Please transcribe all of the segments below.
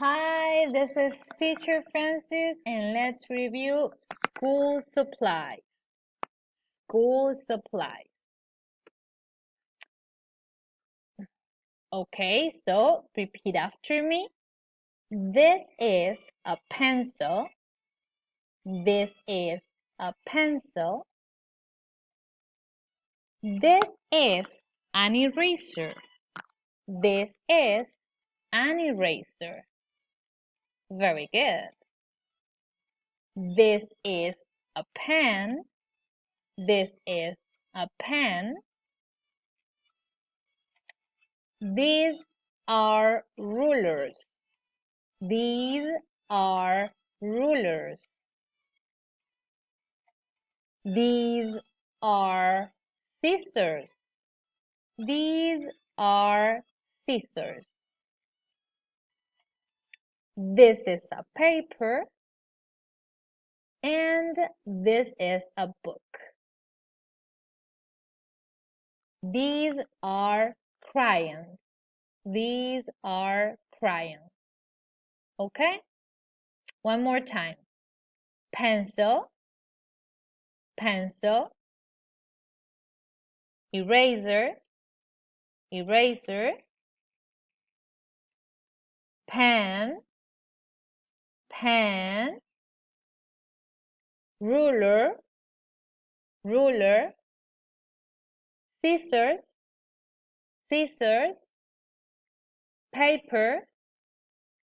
Hi, this is Teacher Francis, and let's review school supplies. School supplies. Okay, so repeat after me. This is a pencil. This is a pencil. This is an eraser. This is an eraser. Very good. This is a pen. This is a pen. These are rulers. These are rulers. These are scissors. These are scissors. This is a paper. And this is a book. These are crayons. These are crayons. Okay? One more time. Pencil, pencil, eraser, eraser, pen, pen, ruler, ruler, scissors, scissors, paper,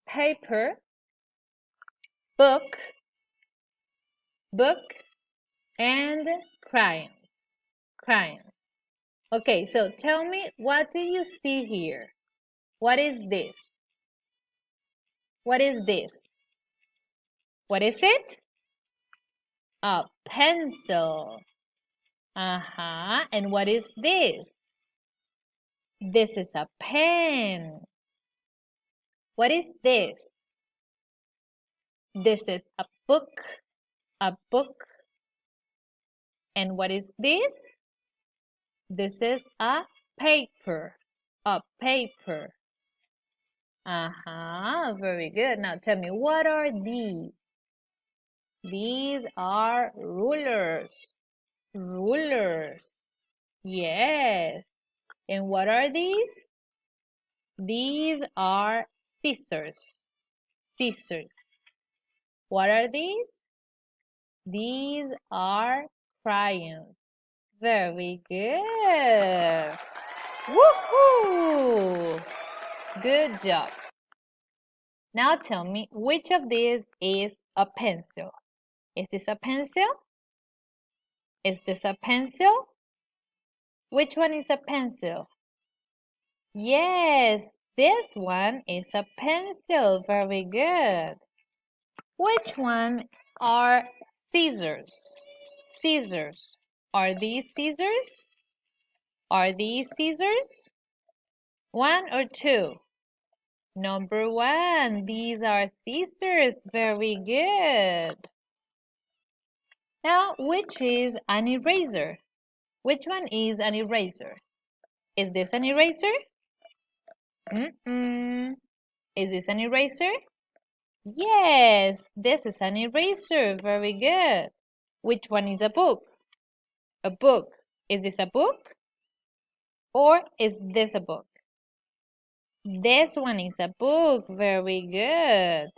paper, book, book, and crayon, crayon. Okay, so tell me, what do you see here? What is this? What is this? What is it? A pencil. And what is this? This is a pen. What is this? This is a book. A book. And what is this? This is a paper. A paper. Very good. Now tell me, what are these? These are rulers. Rulers. Yes. And what are these? These are scissors. Scissors. What are these? These are crayons. Very good. Woohoo! Good job. Now tell me, which of these is a pencil? Is this a pencil? Is this a pencil? Which one is a pencil? Yes, this one is a pencil. Very good. Which one are scissors? Scissors. Are these scissors? Are these scissors? One or two? Number one. These are scissors. Very good. Now, which is an eraser? Which one is an eraser? Is this an eraser? Is this an eraser? Yes, this is an eraser. Very good. Which one is a book? A book. Is this a book? Or is this a book? This one is a book. Very good.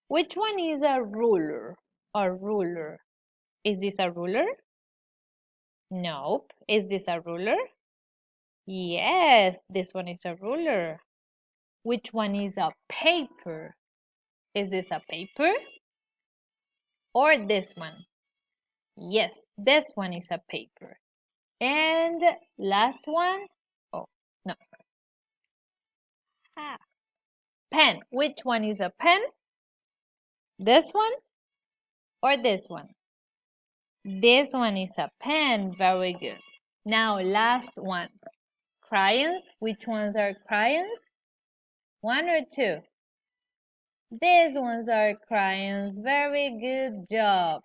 Which one is a ruler? A ruler. Is this a ruler? Nope. Is this a ruler? Yes, this one is a ruler. Which one is a paper? Is this a paper? Or this one? Yes, this one is a paper. And last one. Oh, no. Pen. Which one is a pen? This one or this one? This one is a pen. Very good. Now, last one. Crayons. Which ones are crayons? One or two? These ones are crayons. Very good job.